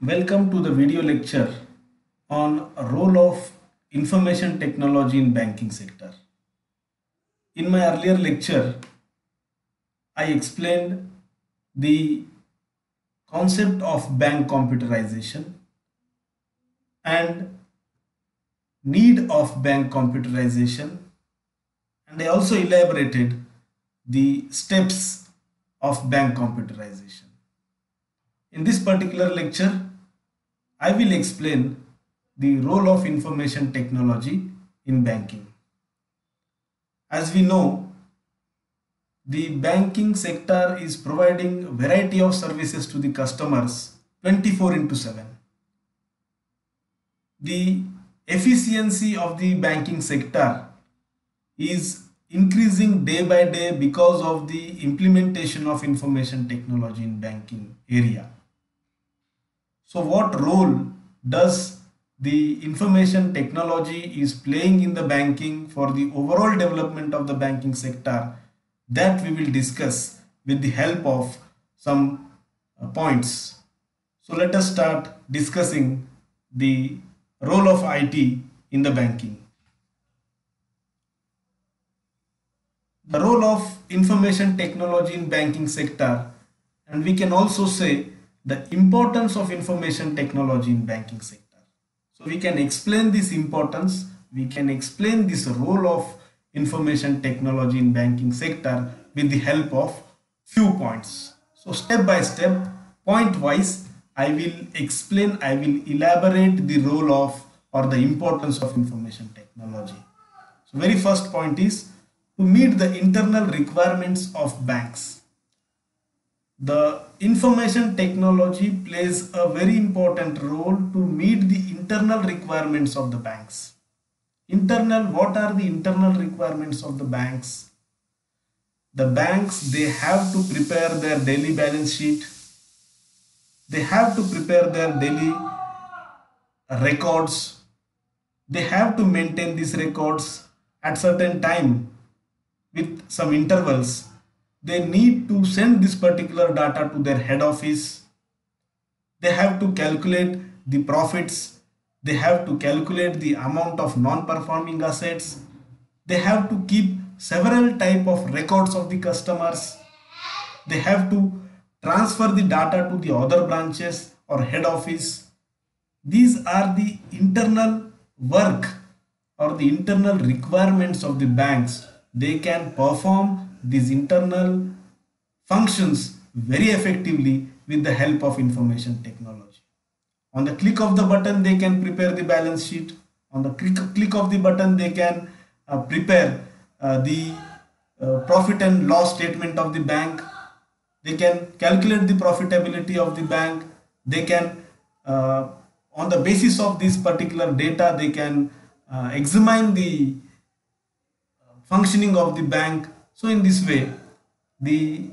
Welcome to the video lecture on role of information technology in banking sector. In my earlier lecture, I explained the concept of bank computerization and need of bank computerization, and I also elaborated the steps of bank computerization. In this particular lecture, I will explain the role of information technology in banking. As we know, the banking sector is providing variety of services to the customers 24/7. The efficiency of the banking sector is increasing day by day because of the implementation of information technology in banking area. So what role does the information technology is playing in the banking for the overall development of the banking sector, that we will discuss with the help of some points. So let us start discussing the role of IT in the banking. The role of information technology in banking sector, and we can also say the importance of information technology in banking sector. So we can explain this importance, we can explain this role of information technology in banking sector with the help of few points. So step by step, point wise, I will explain, I will elaborate the role of or the importance of information technology. So very first point is to meet the internal requirements of banks. The information technology plays a very important role to meet the internal requirements of the banks. What are the internal requirements of the banks? The banks, they have to prepare their daily balance sheet. They have to prepare their daily records. They have to maintain these records at certain time with some intervals. They need to send this particular data to their head office. They have to calculate the profits. They have to calculate the amount of non-performing assets. They have to keep several type of records of the customers. They have to transfer the data to the other branches or head office. These are the internal work or the internal requirements of the banks. They can perform these internal functions very effectively with the help of information technology. On the click of the button, they can prepare the balance sheet. On the click of the button, they can prepare the profit and loss statement of the bank. They can calculate the profitability of the bank. They can, on the basis of this particular data, they can examine the functioning of the bank. So in this way, the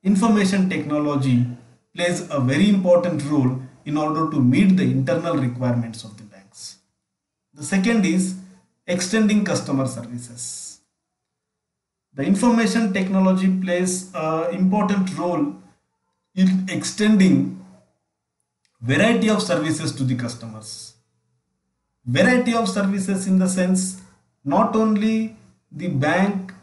information technology plays a very important role in order to meet the internal requirements of the banks. The second is extending customer services. The information technology plays an important role in extending variety of services to the customers. Variety of services in the sense, not only the bank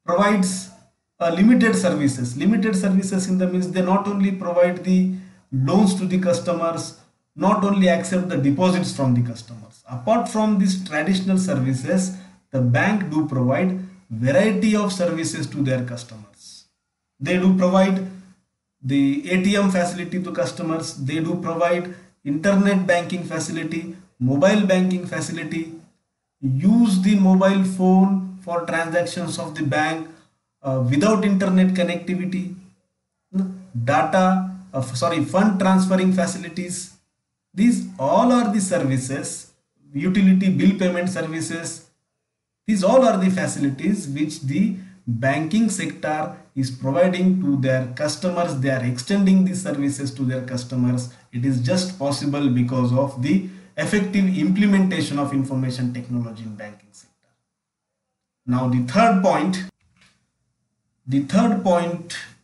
provides limited services in the means they not only provide the loans to the customers, not only accept the deposits from the customers. Apart from these traditional services, the bank do provide variety of services to their customers. They do provide the ATM facility to customers. They do provide internet banking facility, mobile banking facility, use the mobile phone for transactions of the bank without internet connectivity, fund transferring facilities. These all are the services, utility bill payment services. These all are the facilities which the banking sector is providing to their customers. They are extending these services to their customers. It is just possible because of the effective implementation of information technology in banking sector. Now the third point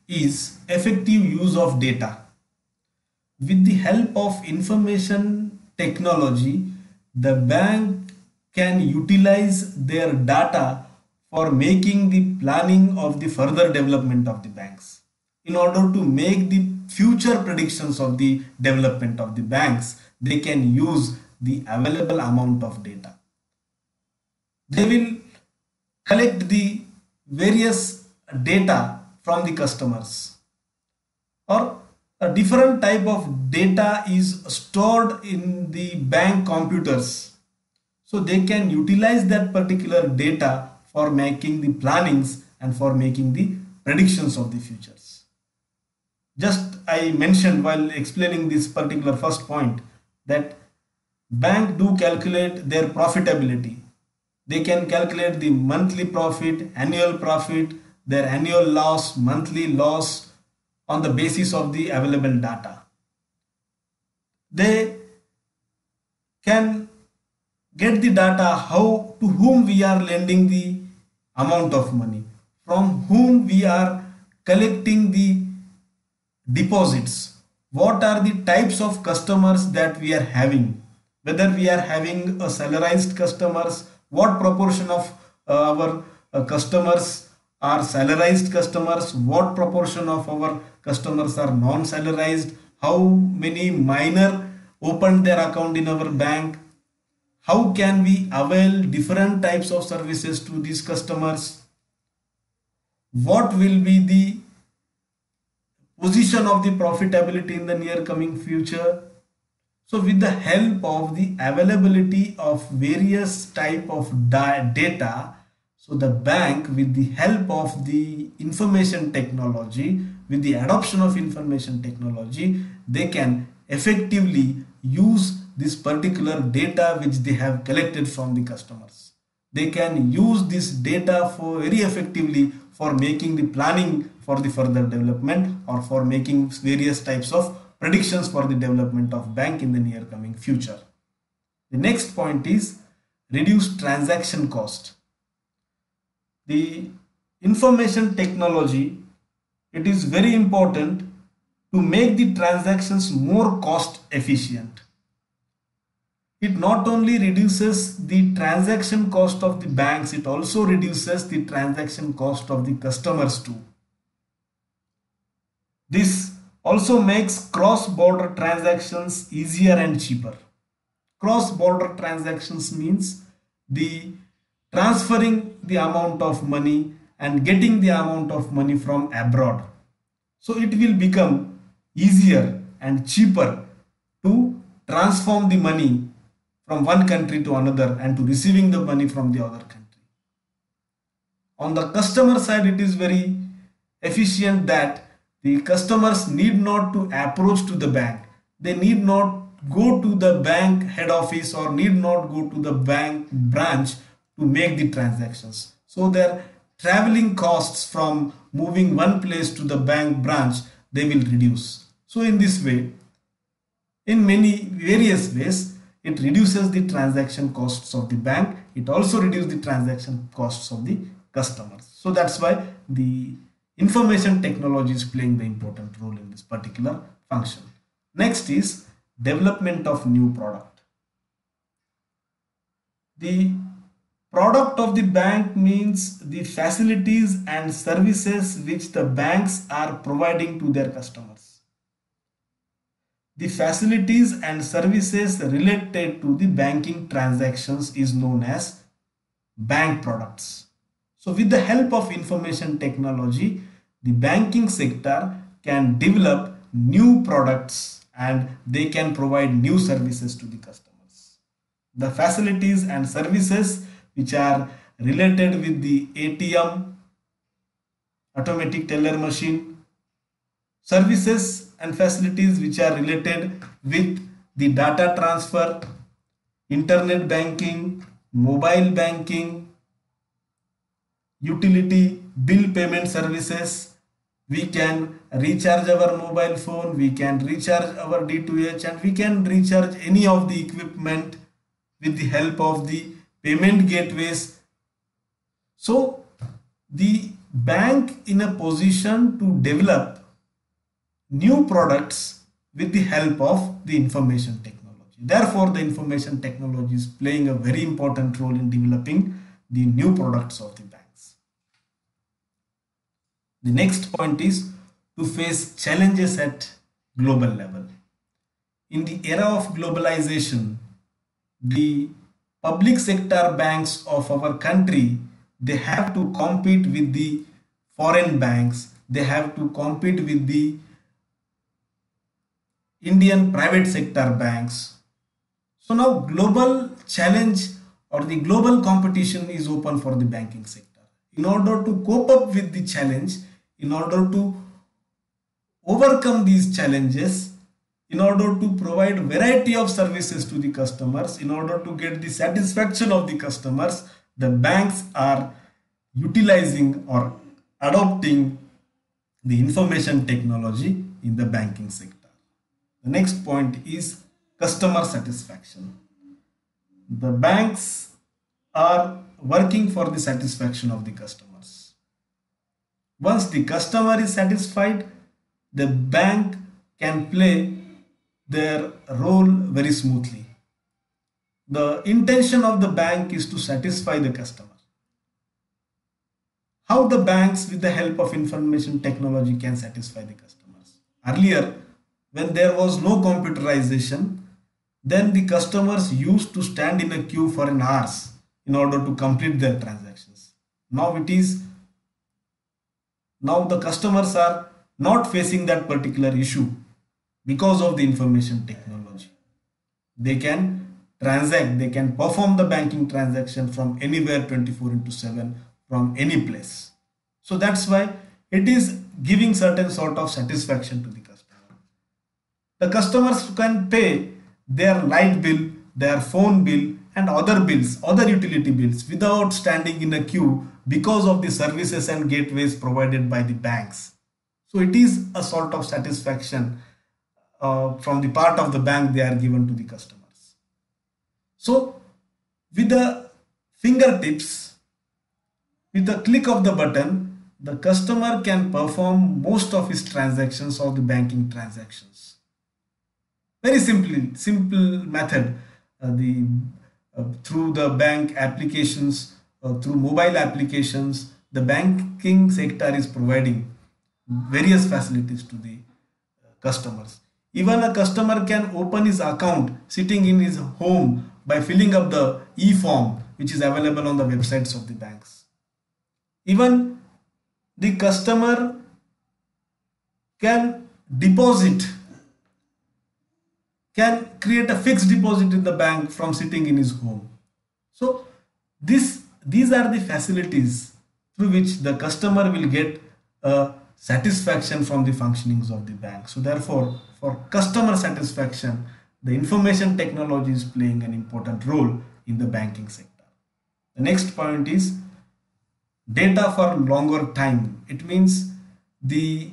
is effective use of data. With the help of information technology, the bank can utilize their data for making the planning of the further development of the banks. In order to make the future predictions of the development of the banks, they can use the available amount of data. They will collect the various data from the customers, or a different type of data is stored in the bank computers, so they can utilize that particular data for making the plannings and for making the predictions of the futures. Just I mentioned while explaining this particular first point that bank do calculate their profitability. They can calculate the monthly profit, annual profit, their annual loss, monthly loss on the basis of the available data. They can get the data how to whom we are lending the amount of money, from whom we are collecting the deposits, what are the types of customers that we are having, whether we are having a salarized customers, what proportion of our customers are salarized customers, what proportion of our customers are non-salarized, how many minor opened their account in our bank, how can we avail different types of services to these customers, what will be the position of the profitability in the near coming future. So with the help of the availability of various type of data, so the bank with the help of the information technology, with the adoption of information technology, they can effectively use this particular data which they have collected from the customers. They can use this data for very effectively for making the planning for the further development or for making various types of predictions for the development of bank in the near coming future. The next point is reduced transaction cost. The information technology, it is very important to make the transactions more cost efficient. It not only reduces the transaction cost of the banks, it also reduces the transaction cost of the customers too. This also makes cross-border transactions easier and cheaper. Cross-border transactions means the transferring the amount of money and getting the amount of money from abroad. So it will become easier and cheaper to transform the money from one country to another and to receiving the money from the other country. On the customer side, it is very efficient that the customers need not to approach to the bank. They need not go to the bank head office or need not go to the bank branch to make the transactions. So their traveling costs from moving one place to the bank branch, they will reduce. So in this way, in many various ways, it reduces the transaction costs of the bank. It also reduces the transaction costs of the customers. So that's why the information technology is playing the important role in this particular function. Next is development of new product. The product of the bank means the facilities and services which the banks are providing to their customers. The facilities and services related to the banking transactions is known as bank products. So with the help of information technology, the banking sector can develop new products and they can provide new services to the customers. The facilities and services which are related with the ATM, automatic teller machine, services and facilities which are related with the data transfer, internet banking, mobile banking, utility bill payment services. We can recharge our mobile phone, we can recharge our D2H, and we can recharge any of the equipment with the help of the payment gateways. So the bank in a position to develop new products with the help of the information technology. Therefore, the information technology is playing a very important role in developing the new products of the banks. The next point is to face challenges at global level. In the era of globalization, the public sector banks of our country, they have to compete with the foreign banks, they have to compete with the Indian private sector banks. So now global challenge or the global competition is open for the banking sector. In order to cope up with the challenge, in order to overcome these challenges, in order to provide variety of services to the customers, in order to get the satisfaction of the customers, the banks are utilizing or adopting the information technology in the banking sector. The next point is customer satisfaction. The banks are working for the satisfaction of the customers. Once the customer is satisfied, the bank can play their role very smoothly. The intention of the bank is to satisfy the customer. How the banks with the help of information technology can satisfy the customers? Earlier, when there was no computerization, then the customers used to stand in a queue for an hours in order to complete their transactions. Now the customers are not facing that particular issue because of the information technology. They can transact, they can perform the banking transaction from anywhere 24/7 from any place. So that's why it is giving certain sort of satisfaction to the customer. The customers can pay their light bill, their phone bill and other bills, other utility bills without standing in a queue because of the services and gateways provided by the banks. So it is a sort of satisfaction from the part of the bank they are given to the customers. So with the fingertips, with the click of the button, the customer can perform most of his transactions or the banking transactions. Very simple method. Through the bank applications, through mobile applications, the banking sector is providing various facilities to the customers. Even a customer can open his account sitting in his home by filling up the e-form which is available on the websites of the banks. Even the customer can create a fixed deposit in the bank from sitting in his home. So these are the facilities through which the customer will get a satisfaction from the functionings of the bank. So therefore, for customer satisfaction, the information technology is playing an important role in the banking sector. The next point is data for longer time. It means the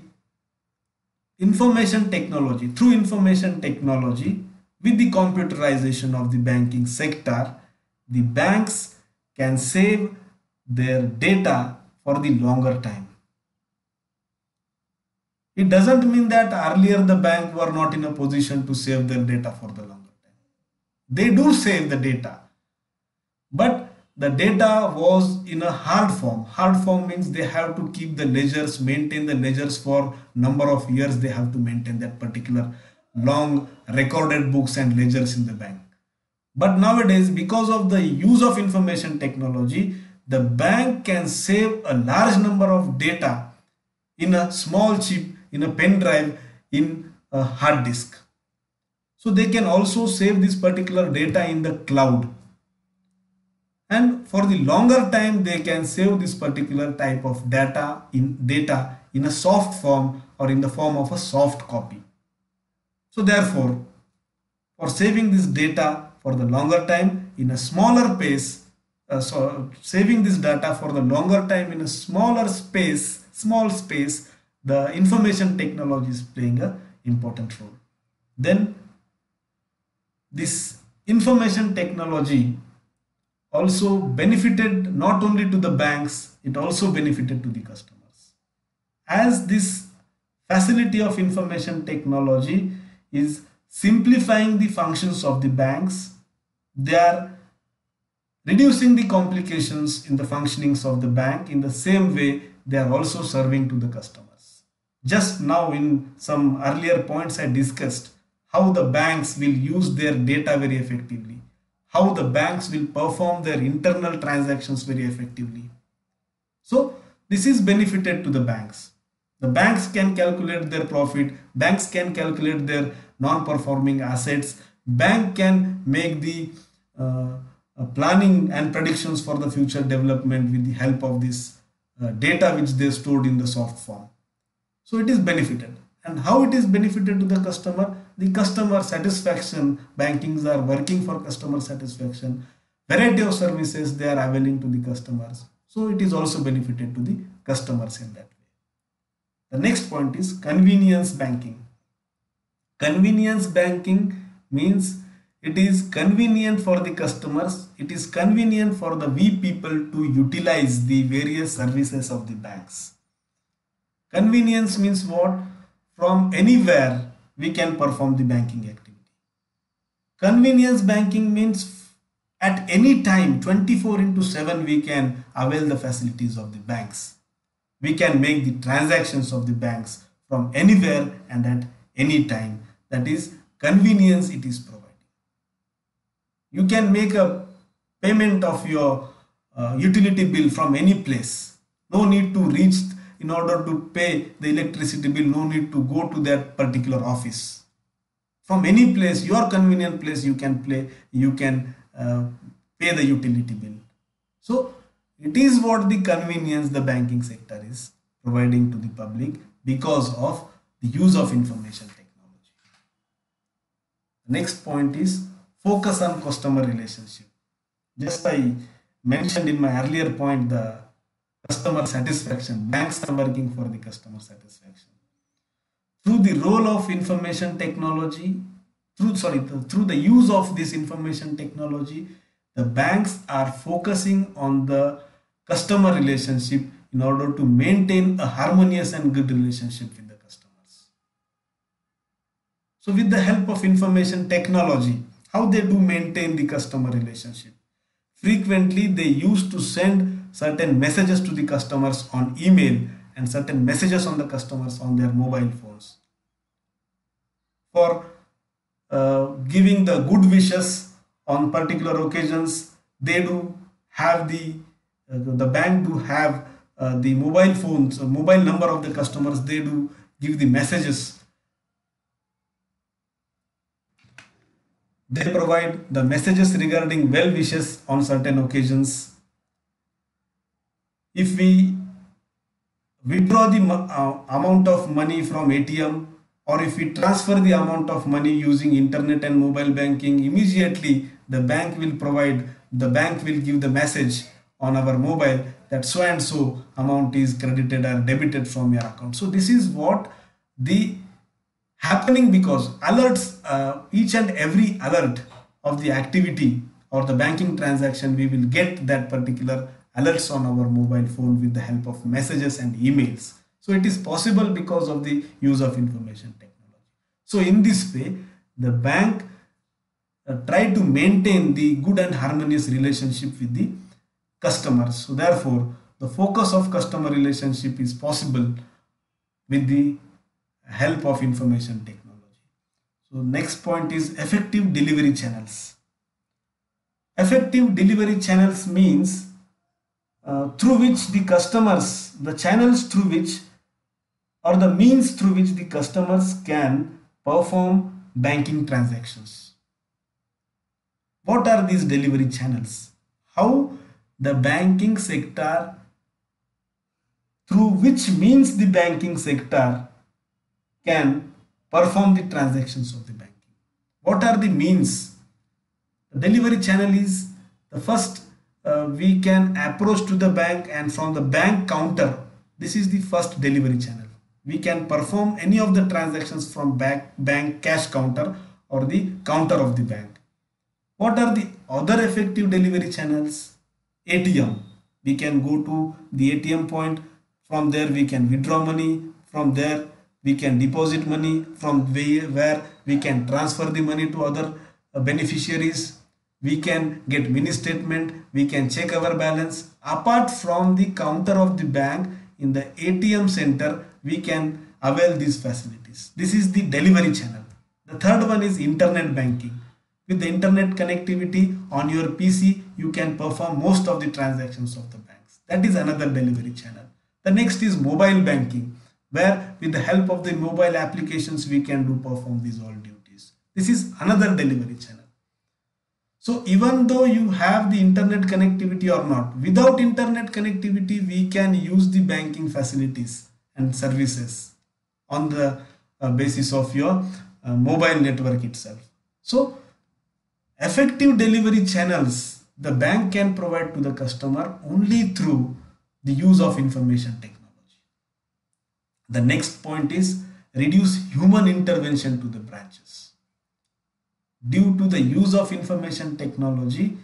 information technology, through information technology, with the computerization of the banking sector, the banks can save their data for the longer time. It doesn't mean that earlier the bank were not in a position to save their data for the longer time. They do save the data, but the data was in a hard form. Hard form means they have to keep the ledgers, maintain the ledgers for number of years. They have to maintain that particular long recorded books and ledgers in the bank. But nowadays, because of the use of information technology, the bank can save a large number of data in a small chip, in a pen drive, in a hard disk. So they can also save this particular data in the cloud. And for the longer time, they can save this particular type of data in a soft form or in the form of a soft copy. So therefore, for saving this data for the longer time in a smaller pace, saving this data for the longer time in a small space, the information technology is playing an important role. Then this information technology also benefited not only to the banks, it also benefited to the customers. As this facility of information technology is simplifying the functions of the banks. They are reducing the complications in the functionings of the bank. In the same way, they are also serving to the customers. Just now in some earlier points I discussed how the banks will use their data very effectively, how the banks will perform their internal transactions very effectively. So this is benefited to the banks. The banks can calculate their profit, banks can calculate their non-performing assets, bank can make the planning and predictions for the future development with the help of this data which they stored in the soft form. So it is benefited. And how it is benefited to the customer? The customer satisfaction, bankings are working for customer satisfaction, variety of services they are availing to the customers. So it is also benefited to the customers in that way. The next point is convenience banking. Convenience banking means it is convenient for the customers, it is convenient for the we people to utilize the various services of the banks. Convenience means what? From anywhere we can perform the banking activity. Convenience banking means at any time 24 into 7 we can avail the facilities of the banks. We can make the transactions of the banks from anywhere and at any time. That is convenience it is providing. You can make a payment of your utility bill from any place. No need to reach in order to pay the electricity bill, no need to go to that particular office. From any place, your convenient place, you can pay the utility bill. So it is what the convenience the banking sector is providing to the public because of the use of information technology. The next point is focus on customer relationship. Just I mentioned in my earlier point the customer satisfaction. Banks are working for the customer satisfaction. Through the role of information technology, through the use of this information technology, the banks are focusing on the customer relationship in order to maintain a harmonious and good relationship with the customers. So with the help of information technology, how they do maintain the customer relationship? Frequently they used to send certain messages to the customers on email and certain messages on the customers on their mobile phones. For giving the good wishes on particular occasions, they do have the bank do have the mobile phones, mobile number of the customers, they do give the messages. They provide the messages regarding well wishes on certain occasions. If we withdraw the amount of money from ATM, or if we transfer the amount of money using internet and mobile banking, immediately the bank will give the message on our mobile that so and so amount is credited or debited from your account. So this is what the happening because alerts, each and every alert of the activity or the banking transaction, we will get that particular alerts on our mobile phone with the help of messages and emails. So it is possible because of the use of information technology. So in this way, the bank try to maintain the good and harmonious relationship with the customers. So therefore, the focus of customer relationship is possible with the help of information technology. So next point is effective delivery channels. Effective delivery channels means through which the customers, the channels through which or the means through which the customers can perform banking transactions. What are these delivery channels? How the banking sector, through which means the banking sector can perform the transactions of the banking. What are the means? The delivery channel is the first we can approach to the bank, and from the bank counter, this is the first delivery channel. We can perform any of the transactions from bank cash counter or the counter of the bank. What are the other effective delivery channels? ATM. We can go to the ATM point. From there we can withdraw money. From there we can deposit money, from where we can transfer the money to other beneficiaries, we can get mini statement, we can check our balance. Apart from the counter of the bank, in the ATM center, we can avail these facilities. This is the delivery channel. The third one is internet banking. With the internet connectivity on your PC, you can perform most of the transactions of the banks. That is another delivery channel. The next is mobile banking, where with the help of the mobile applications, we can perform these all duties. This is another delivery channel. So even though you have the internet connectivity or not, without internet connectivity, we can use the banking facilities and services on the basis of your mobile network itself. So effective delivery channels the bank can provide to the customer only through the use of information technology. The next point is reduce human intervention to the branches. Due to the use of information technology,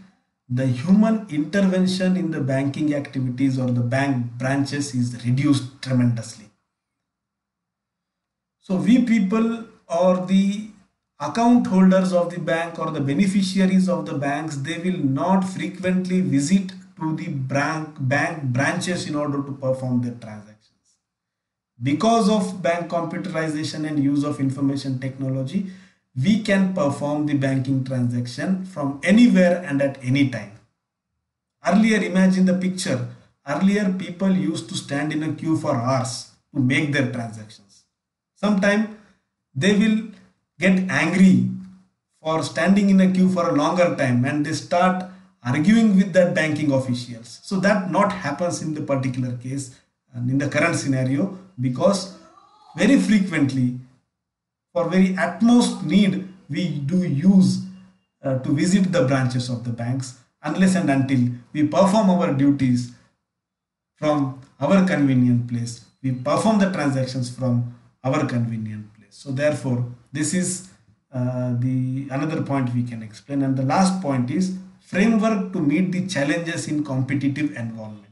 the human intervention in the banking activities or the bank branches is reduced tremendously. So we people or the account holders of the bank or the beneficiaries of the banks, they will not frequently visit to the bank branches in order to perform their transactions. Because of bank computerization and use of information technology, we can perform the banking transaction from anywhere and at any time. Earlier, imagine the picture. Earlier, people used to stand in a queue for hours to make their transactions. Sometimes they will get angry for standing in a queue for a longer time and they start arguing with that banking officials. So that not happens in the particular case and in the current scenario, because very frequently for very utmost need we do use to visit the branches of the banks, unless and until we perform our duties from our convenient place, we perform the transactions from our convenient place. So therefore this is the another point we can explain. And the last point is framework to meet the challenges in competitive environment.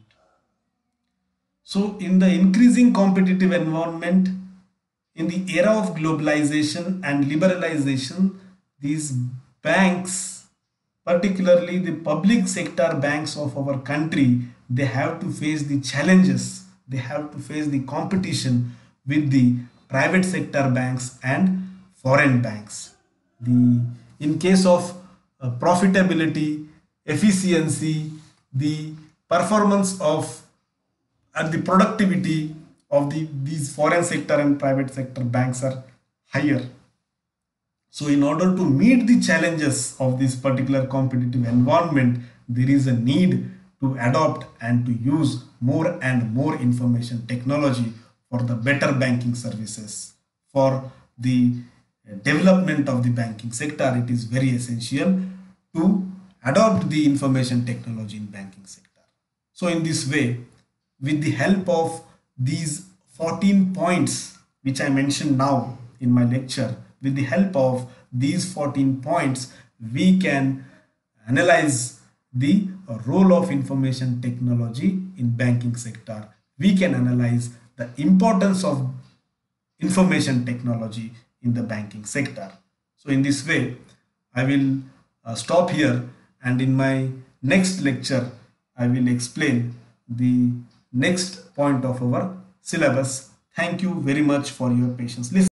So in the increasing competitive environment, in the era of globalization and liberalization, these banks, particularly the public sector banks of our country, they have to face the challenges, they have to face the competition with the private sector banks and foreign banks. In case of profitability, efficiency, the performance of and the productivity of these foreign sector and private sector banks are higher. So in order to meet the challenges of this particular competitive environment, there is a need to adopt and to use more and more information technology for the better banking services. For the development of the banking sector, it is very essential to adopt the information technology in banking sector. So in this way, with the help of these 14 points which I mentioned now in my lecture, with the help of these 14 points, we can analyze the role of information technology in banking sector. We can analyze the importance of information technology in the banking sector. So in this way, I will stop here, and in my next lecture, I will explain the next point of our syllabus. Thank you very much for your patience.